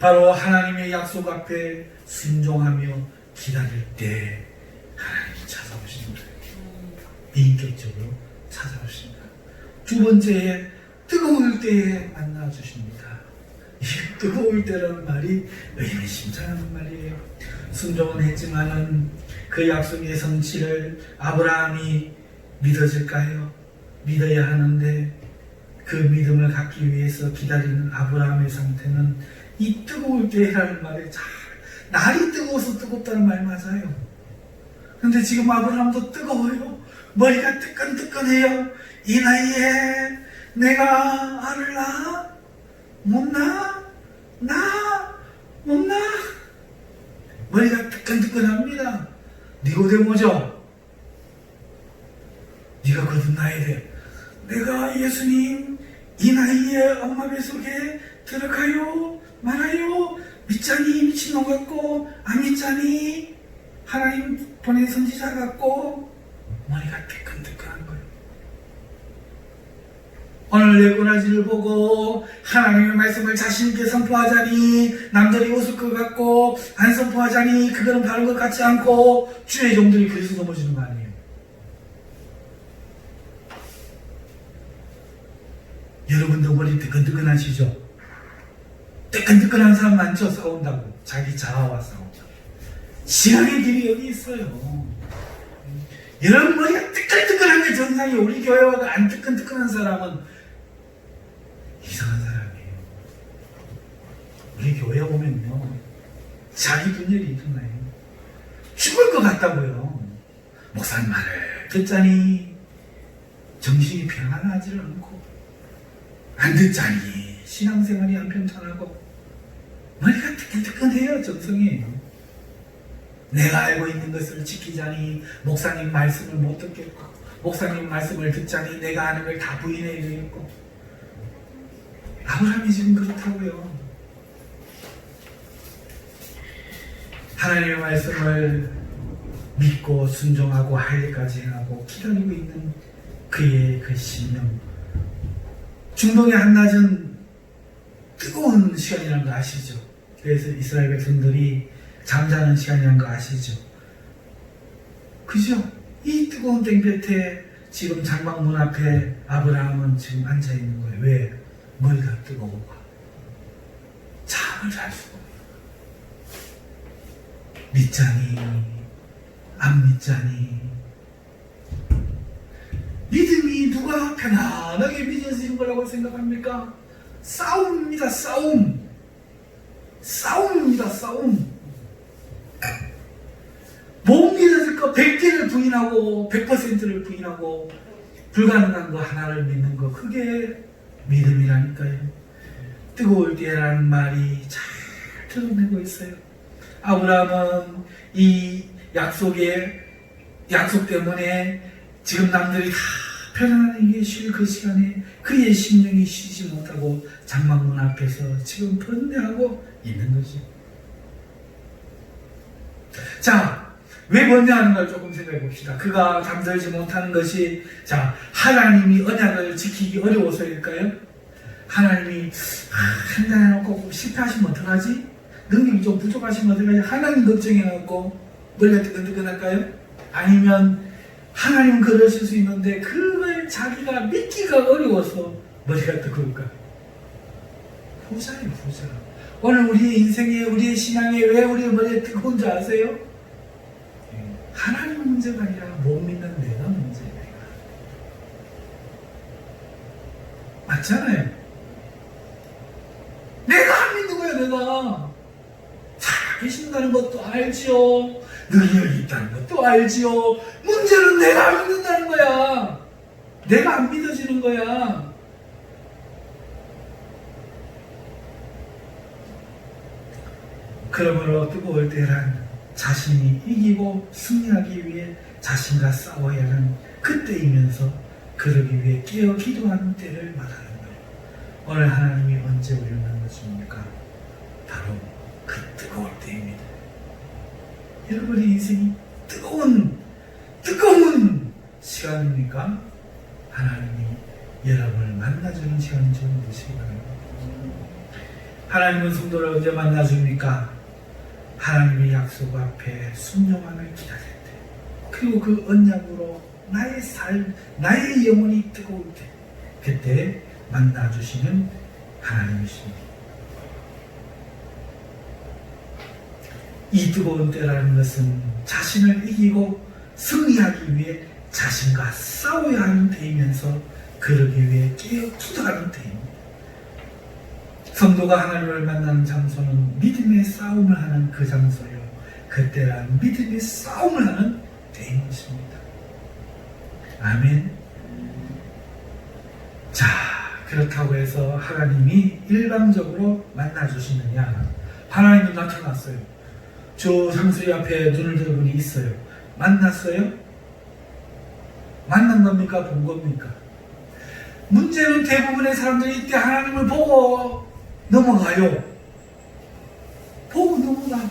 바로 하나님의 약속 앞에 순종하며 기다릴 때 하나님은 찾아오십니다. 인격적으로 찾아오십니다. 두 번째에 뜨거울 때에 만나주십니다. 이 뜨거울 때라는 말이 의미심장한 말이에요. 순종은 했지만은 그 약속의 성취를 아브라함이 믿어질까요? 믿어야 하는데 그 믿음을 갖기 위해서 기다리는 아브라함의 상태는 이 뜨거울 때라는 말에 잘 날이 뜨거워서 뜨겁다는 말 맞아요. 근데 지금 아브라함도 뜨거워요. 머리가 뜨끈뜨끈해요. 이 나이에 내가 알을 낳아? 못 낳아? 못 낳아? 머리가 뜨끈뜨끈합니다. 니고데모죠? 네가 거듭나야 돼. 내가 예수님 이 나이에 엄마 뱃속에 들어가요? 말아요? 믿자니 미친놈 같고 안 믿자니 하나님 보낸 선지자 같고 머리가 뜨끈뜨끈한 거예요. 오늘 내 꼬라지를 보고 하나님의 말씀을 자신있게 선포하자니 남들이 웃을 것 같고 안 선포하자니 그거는 바른 것 같지 않고 주의 종들이 그래서 넘어지는 거 아니에요. 여러분도 머리 뜨끈뜨끈하시죠? 뜨끈뜨끈한 사람 많죠? 싸운다고. 자기 자아와 싸운다고. 지향의 길이 여기 있어요. 여러분 머리가 뜨끈뜨끈한 게 정상이에요. 우리 교회와가 안 뜨끈뜨끈한 사람은 이상한 사람이에요. 우리 교회 오면요 자기 분열이 일어나요. 죽을 것 같다고요. 목사님 말을 듣자니 정신이 평안하지를 않고 안 듣자니 신앙생활이 안 편찮하고 머리가 뜨끈뜨끈해요. 정성이에요. 내가 알고 있는 것을 지키자니 목사님 말씀을 못 듣겠고 목사님 말씀을 듣자니 내가 아는 걸 다 부인해야 되겠고 아브라함이 지금 그렇다고요. 하나님의 말씀을 믿고 순종하고 할 일까지 행하고 기다리고 있는 그의 그 심령, 중동의 한낮은 뜨거운 시간이라는 거 아시죠? 그래서 이스라엘 백성들이 잠자는 시간이라는 거 아시죠? 그죠? 이 뜨거운 땡볕에 지금 장막문 앞에 아브라함은 지금 앉아있는 거예요. 왜? 머리가 뜨거워. 잠을 잘 수가 없어요. 믿자니 안 믿자니. 믿음이 누가 편안하게 믿어지는 거라고 생각합니까? 싸움입니다. 싸움입니다. 못 믿어질 거 100개를 부인하고 100%를 부인하고 불가능한 거 하나를 믿는 거, 그게 믿음이라니까요. 뜨거울 때라는 말이 잘 드러내고 있어요. 아브라함은 이 약속 때문에 지금 남들이 다 편안하게 쉴 그 시간에 그의 심령이 쉬지 못하고 장막문 앞에서 지금 번뇌하고 있는 거지. 자, 왜 번뇌하는 걸 조금 생각해 봅시다. 그가 잠들지 못하는 것이, 자, 하나님이 언약을 지키기 어려워서일까요? 하나님이 한잔해놓고 실패하시면 어떡하지? 능력이 좀 부족하시면 어떡하지? 하나님 걱정해놓고 머리가 뜨끈뜨끈할까요? 아니면 하나님 그러실 수 있는데 그걸 자기가 믿기가 어려워서 머리가 뜨거울까? 후자예요, 후자. 오늘 우리의 인생에, 우리의 신앙에 왜 우리의 머리가 뜨거운 줄 아세요? 하나님 문제가 아니라 못 믿는 내가 문제예요. 맞잖아요. 계신다는 것도 알지요. 능력이 있다는 것도 알지요. 문제는 내가 안 믿는다는 거야. 내가 안 믿어지는 거야. 그러므로 뜨거울 때란 자신이 이기고 승리하기 위해 자신과 싸워야 하는 그때이면서 그러기 위해 깨어 기도하는 때를 말하는 거예요. 오늘 하나님이 언제 우리를 만나십니까? 바로 그 뜨거울 때입니다. 여러분의 인생이 뜨거운 시간입니까? 하나님이 여러분을 만나주는 시간이 좀 되시기 바랍니다. 하나님은 성도를 언제 만나줍니까? 하나님의 약속 앞에 순종함을 기다릴 때, 그리고 그 언약으로 나의 삶, 나의 영혼이 뜨거울 때, 그때 만나주시는 하나님이십니다. 이 뜨거운 때라는 것은 자신을 이기고 승리하기 위해 자신과 싸워야 하는 때이면서 그러기 위해 깨어 기도하는 때입니다. 성도가 하나님을 만나는 장소는 믿음의 싸움을 하는 그 장소요. 그때란 믿음의 싸움을 하는 때인 것입니다. 아멘. 자, 그렇다고 해서 하나님이 일방적으로 만나주시느냐? 하나님은 나타났어요. 저 상수리 앞에 눈을 든 분이 있어요. 만났어요? 만난 겁니까? 본 겁니까? 문제는 대부분의 사람들이 이때 하나님을 보고 넘어가요. 보고 넘어가.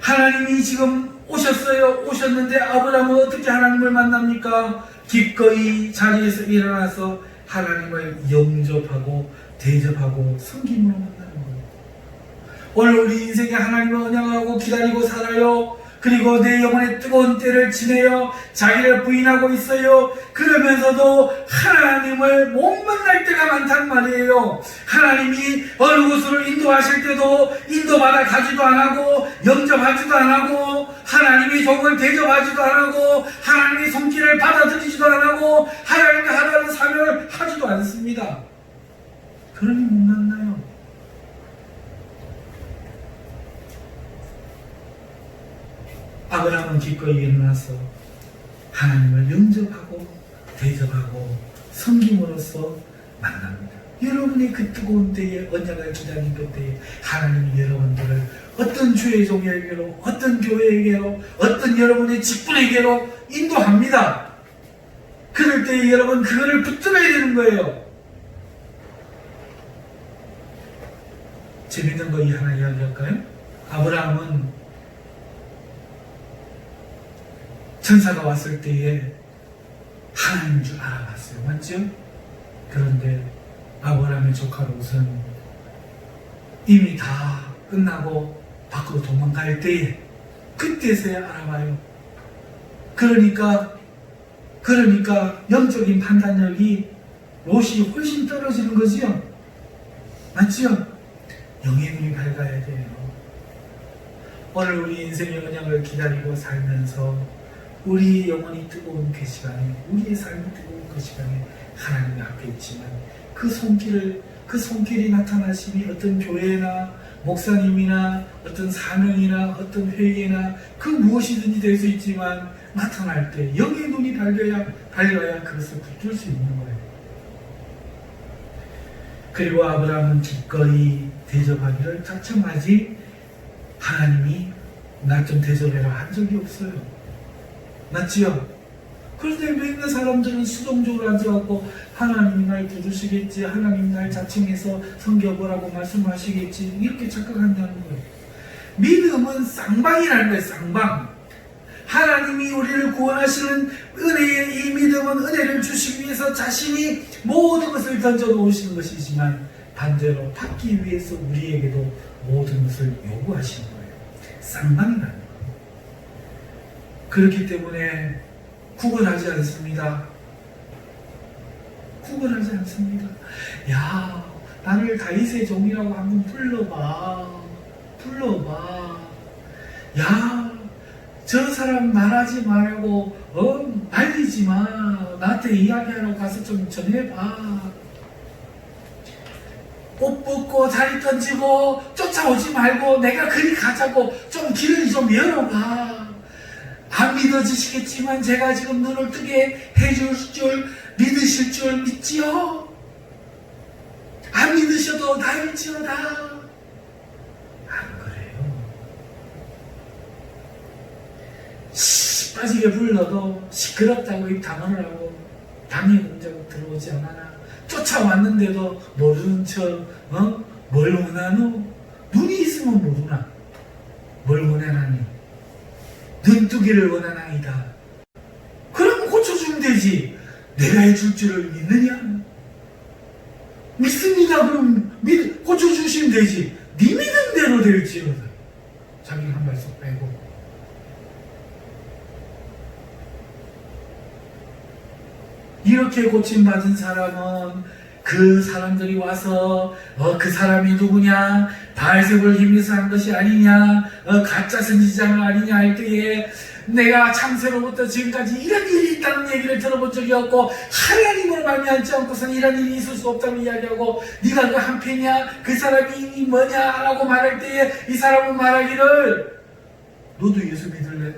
하나님이 지금 오셨어요. 오셨는데 아브라함은 어떻게 하나님을 만납니까? 기꺼이 자리에서 일어나서 하나님을 영접하고 대접하고 섬김으로 만나는 거예요. 오늘 우리 인생에 하나님을 언약하고 기다리고 살아요. 그리고 내 영혼의 뜨거운 때를 지내요. 자기를 부인하고 있어요. 그러면서도 하나님을 못 만날 때가 많단 말이에요. 하나님이 어느 곳으로 인도하실 때도 인도받아 가지도 안 하고 영접하지도 안 하고 하나님이 종을 대접하지도 안 하고 하나님이 손길을 받아들이지도 안 하고 하나님이 하라는 사명을 하지도 않습니다. 그러니 못 만나요. 아브라함은 기꺼이 일어나서 하나님을 영접하고 대접하고 섬김으로써 만납니다. 여러분이 그 뜨거운 때에 언약을 기다린 그때에 하나님이 여러분들을 어떤 주의 종에게로 어떤 교회에게로 어떤 여러분의 직분에게로 인도합니다. 그럴 때 여러분 그거를 붙들어야 되는 거예요. 재밌는 거 하나 이야기할까요? 아브라함은 천사가 왔을 때에 하나님인 줄 알아봤어요. 맞죠? 그런데 아브라함의 조카 롯은 이미 다 끝나고 밖으로 도망갈 때에 그때서야 알아봐요. 그러니까 영적인 판단력이 롯이 훨씬 떨어지는 거지요. 맞죠? 영의 눈이 밝아야 돼요. 오늘 우리 인생의 언약을 기다리고 살면서 우리의 영혼이 뜨거운 그 시간에, 우리의 삶이 뜨거운 그 시간에 하나님 앞에 있지만 그 손길이 나타나심이 어떤 교회나 목사님이나 어떤 사명이나 어떤 회의나 그 무엇이든지 될 수 있지만 나타날 때 영의 눈이 밝아야 그것을 붙들 수 있는 거예요. 그리고 아브라함은 기꺼이 대접하기를 자청하지 하나님이 나 좀 대접해라 한 적이 없어요. 맞지요? 그런데 믿는 사람들은 수동적으로 앉아갖고 하나님이 날 부르시겠지, 하나님 날 자칭해서 섬겨보라고 말씀하시겠지 이렇게 착각한다는 거예요. 믿음은 쌍방이라는 거예요. 쌍방. 하나님이 우리를 구원하시는 은혜의 이 믿음은 은혜를 주시기 위해서 자신이 모든 것을 던져놓으시는 것이지만 반대로 받기 위해서 우리에게도 모든 것을 요구하시는 거예요. 쌍방이라는 거예요. 그렇기 때문에 구걸하지 않습니다. 구걸하지 않습니다. 야, 나를 다윗의 종이라고 한번 불러봐. 야, 저 사람 말하지 말고 말리지 마. 나한테 이야기하러 가서 좀 전해봐. 옷 벗고 다리 던지고 쫓아오지 말고 내가 그리 가자고 좀 길을 좀 열어봐. 안 믿어지시겠지만 제가 지금 눈을 뜨게 해줄 줄 믿으실 줄 믿지요? 안 믿으셔도 나일지어다. 안 그래요. 빠지게 불러도 시끄럽다고 입 다물을 하고 방해 공작 들어오지 않아나. 쫓아왔는데도 모르는 척 뭘 원하노? 눈이 있으면 모르나? 뭘 원하나니? 눈뜨기를 원하나이다. 그럼 고쳐주면 되지. 내가 해줄 줄을 믿느냐? 믿습니다. 그럼 고쳐주시면 되지. 네 믿은 대로 될지어다. 자기 한 발씩 빼고. 이렇게 고침받은 사람은 그 사람들이 와서 그 사람이 누구냐, 바알세불을 힘내서 한 것이 아니냐, 가짜 선지자가 아니냐 할 때에 내가 창세로부터 지금까지 이런 일이 있다는 얘기를 들어본 적이 없고 하나님으로 말미암지 않고서는 이런 일이 있을 수 없다고 이야기하고 네가 그 한패냐, 그 사람이 뭐냐 라고 말할 때에 이 사람은 말하기를 너도 예수 믿을래?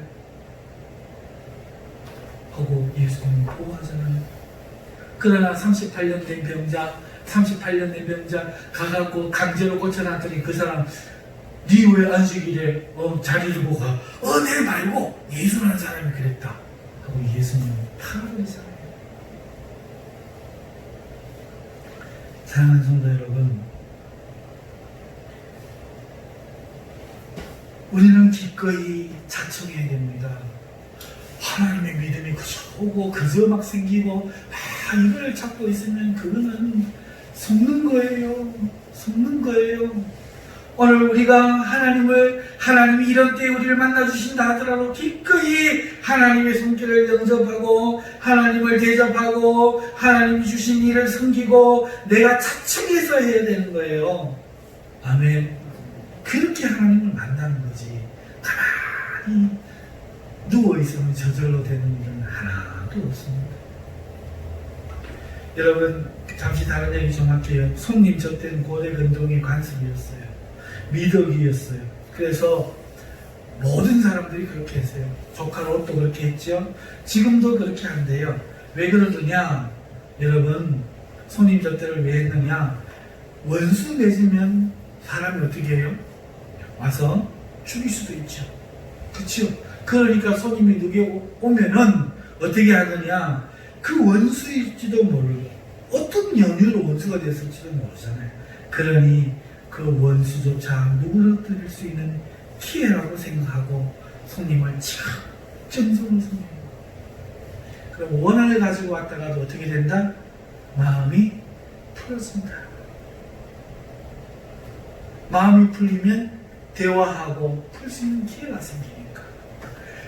하고 예수님이 보호하잖아요. 그러나 38년 된 병자 가갖고 강제로 고쳐놨더니 그 사람 니 왜 안식일에 자리를 보고 가? 내 말고 예수라는 사람이 그랬다 하고 예수님은 파하잖아요. 사랑하는 성도 여러분, 우리는 기꺼이 자청해야 됩니다. 하나님의 믿음이 그저 오고 그저 막 생기고 이걸 찾고 있으면 그거는 속는 거예요. 속는 거예요. 오늘 우리가 하나님이 이런 때에 우리를 만나주신다 하더라도 기꺼이 하나님의 손길을 영접하고 하나님을 대접하고 하나님이 주신 일을 섬기고 내가 자청해서 해야 되는 거예요. 아멘. 그렇게 하나님을 만나는 거지. 가만히 누워있으면 저절로 되는 일은 하나도 없습니다. 여러분, 잠시 다른 얘기 좀 할게요. 손님 저 때는 고대 근동의 관습이었어요. 미덕이었어요. 그래서 모든 사람들이 그렇게 했어요. 조카 롯도 그렇게 했죠. 지금도 그렇게 한대요. 왜 그러느냐? 여러분, 손님 저 때를 왜 했느냐? 원수 맺으면 사람이 어떻게 해요? 와서 죽일 수도 있죠. 그렇죠? 그러니까 손님이 누게 오면은 어떻게 하느냐? 그 원수일지도 모르고 어떤 연유로 원수가 됐을지도 모르잖아요. 그러니 그 원수조차 누그러뜨릴 수 있는 기회라고 생각하고 손님을 정성을 섬겨요. 그럼 원한을 가지고 왔다가도 어떻게 된다? 마음이 풀어진다. 마음이 풀리면 대화하고 풀 수 있는 기회가 생기니까.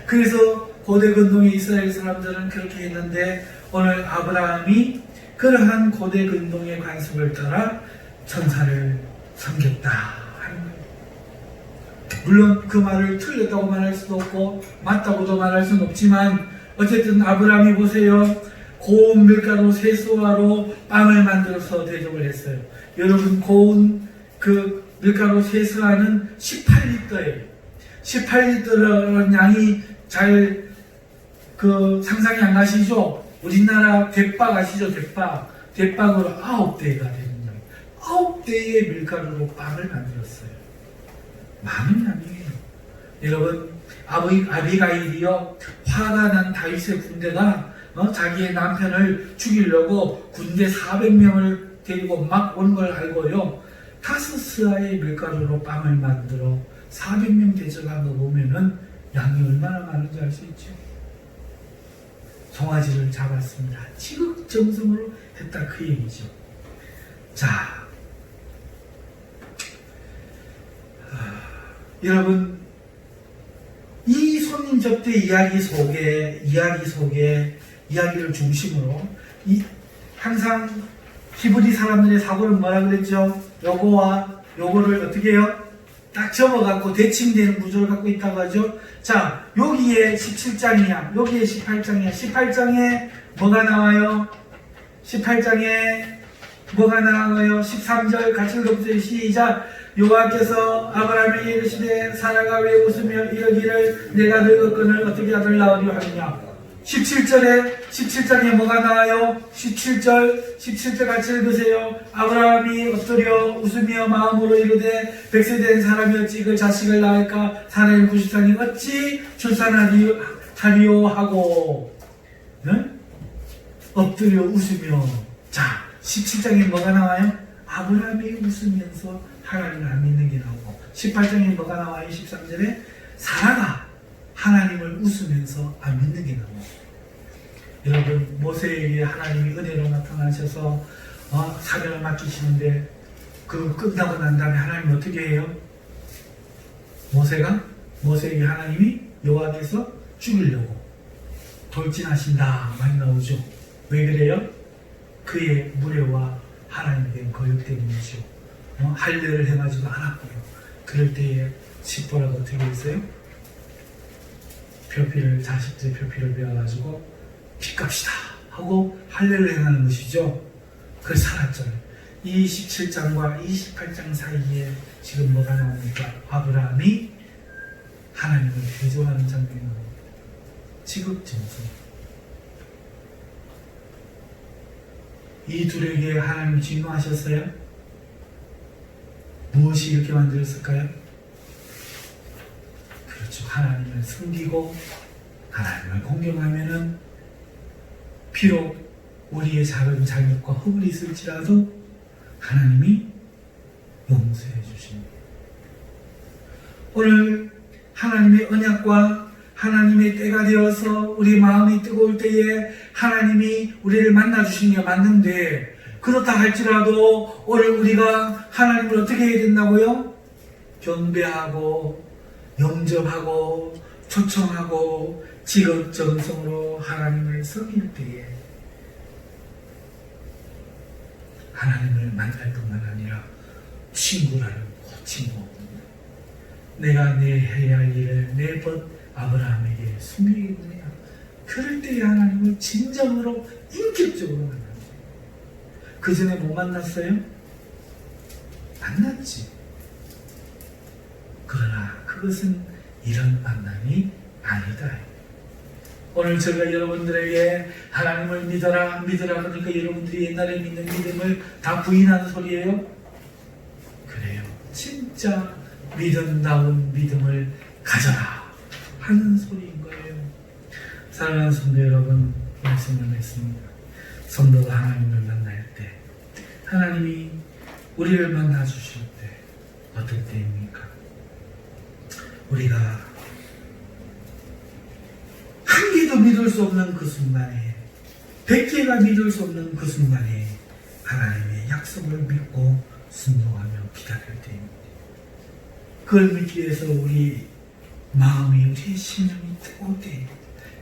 그래서 고대 근동의 이스라엘 사람들은 그렇게 했는데 오늘 아브라함이 그러한 고대 근동의 관습을 따라 천사를 섬겼다 하는 거예요. 물론 그 말을 틀렸다고 말할 수도 없고 맞다고도 말할 수는 없지만 어쨌든 아브라함이 보세요. 고운 밀가루 세수화로 빵을 만들어서 대접을 했어요. 여러분, 고운 그 밀가루 세수화는 18리터예요. 18리터라는 양이 잘 상상이 안 가시죠? 우리나라 대박 아시죠? 대박으로 9대가 됩니다. 9대의 밀가루로 빵을 만들었어요. 많은 양이에요. 여러분, 아비가일이요, 화가 난 다윗의 군대가 자기의 남편을 죽이려고 군대 400명을 데리고 막 온 걸 알고요, 5스아의 밀가루로 빵을 만들어 400명 대접한 거 보면은 양이 얼마나 많은지 알 수 있죠. 송아지를 잡았습니다. 지극정성으로 했다, 그 얘기죠. 자, 여러분, 이 손님 접대 이야기 속에 이야기를 중심으로 항상 히브리 사람들의 사고는 뭐라 그랬죠? 요거와 요거를 어떻게 해요? 딱 접어갖고 대칭되는 구조를 갖고 있다고 하죠. 자, 여기에 17장이야. 여기에 18장이야. 18장에 뭐가 나와요? 18장에 뭐가 나와요? 13절 같이 읽어보세요. 시작. 여호와께서 아브라함에게 이르시되 사라가 왜 웃으며 이러기를 내가 늙었거늘 어떻게 아들 낳으려 하느냐. 17절에 뭐가 나와요? 17절 같이 읽으세요. 아브라함이 엎드려 웃으며 마음으로 이르되 100세 된 사람이 어찌 그 자식을 낳을까. 사라의 90살이 어찌 출산하리요 하고, 응? 엎드려 웃으며. 자, 17장에 뭐가 나와요? 아브라함이 웃으면서 하나님을 안 믿는 게 나오고, 18장에 뭐가 나와요? 13절에 사라가 하나님을 웃으면서 안 믿는 게 나오고. 여러분, 모세에게 하나님이 은혜로 나타나셔서 사명을 맡기시는데 그 끝나고 난 다음에 하나님 어떻게 해요? 모세에게 하나님이 여호와께서 죽이려고 돌진하신다 많이 나오죠. 왜 그래요? 그의 무례와 하나님께 거역 때문이죠. 할례를 행하지도 않았고요. 그럴 때에 십보라가 어떻게 했어요? 자식들 표피를 베어가지고 빚갑시다 하고 할례를 행하는 것이죠. 그래서 살았죠. 이 17장과 28장 사이에 지금 뭐가 나오니까 아브라함이 하나님을 대조하는 장면이 나옵니다. 지극정성. 이 둘에게 하나님 진노하셨어요? 무엇이 이렇게 만들었을까요? 그렇죠. 하나님을 섬기고 하나님을 공경하면은 비록 우리의 작은 잘못과 허물이 있을지라도 하나님이 용서해 주십니다. 오늘 하나님의 언약과 하나님의 때가 되어서 우리 마음이 뜨거울 때에 하나님이 우리를 만나주신 게 맞는데, 그렇다 할지라도 오늘 우리가 하나님을 어떻게 해야 된다고요? 경배하고 영접하고 초청하고 지극정성으로 하나님을 섬길 때에 하나님을 만날 뿐만 아니라 친구라는 친구, 내가 내 해야 할 일을 내 벗 아브라함에게 숨기겠느냐. 그럴 때에 하나님을 진정으로 인격적으로 만납니다. 그 전에 못 만났어요? 만났지. 그러나 그것은 이런 만남이 아니다. 오늘 제가 여러분들에게 하나님을 믿어라 그러니까 여러분들이 옛날에 믿는 믿음을 다 부인하는 소리예요? 그래요. 진짜 믿음다운 믿음을 가져라 하는 소리인 거예요. 사랑하는 성도 여러분, 말씀을 했습니다. 성도가 하나님을 만날 때, 하나님이 우리를 만나 주실 때 어떨 때입니까? 우리가 한 개도 믿을 수 없는 그 순간에, 100개가 믿을 수 없는 그 순간에 하나님의 약속을 믿고 순종하며 기다릴 때입니다. 그걸 믿기 위해서 우리 마음이, 우리의 심령이 뜨거울 때,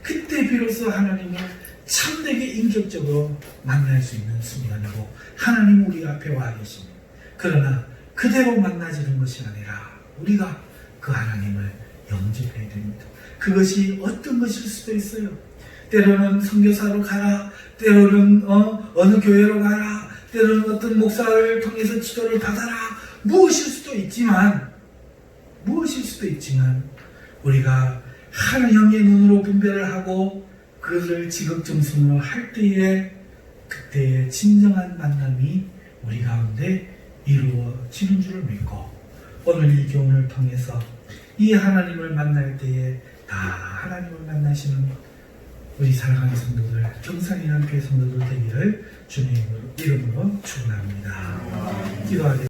그때 비로소 하나님을 참되게 인격적으로 만날 수 있는 순간이고, 하나님 우리 앞에 와 계십니다. 그러나 그대로 만나지는 것이 아니라 우리가 그 하나님을 영접해야 됩니다. 그것이 어떤 것일 수도 있어요. 때로는 선교사로 가라, 때로는 어느 교회로 가라, 때로는 어떤 목사를 통해서 지도를 받아라, 무엇일 수도 있지만 우리가 하나님의 눈으로 분별을 하고 그것을 지극정성으로 할 때에, 그때의 진정한 만남이 우리 가운데 이루어지는 줄을 믿고, 오늘 이 교훈을 통해서 이 하나님을 만날 때에 다 하나님을 만나시는 우리 사랑하는 성도들, 경산이라는 교회 성도들 되기를 주님의 이름으로 축원합니다. 기도하겠습니다.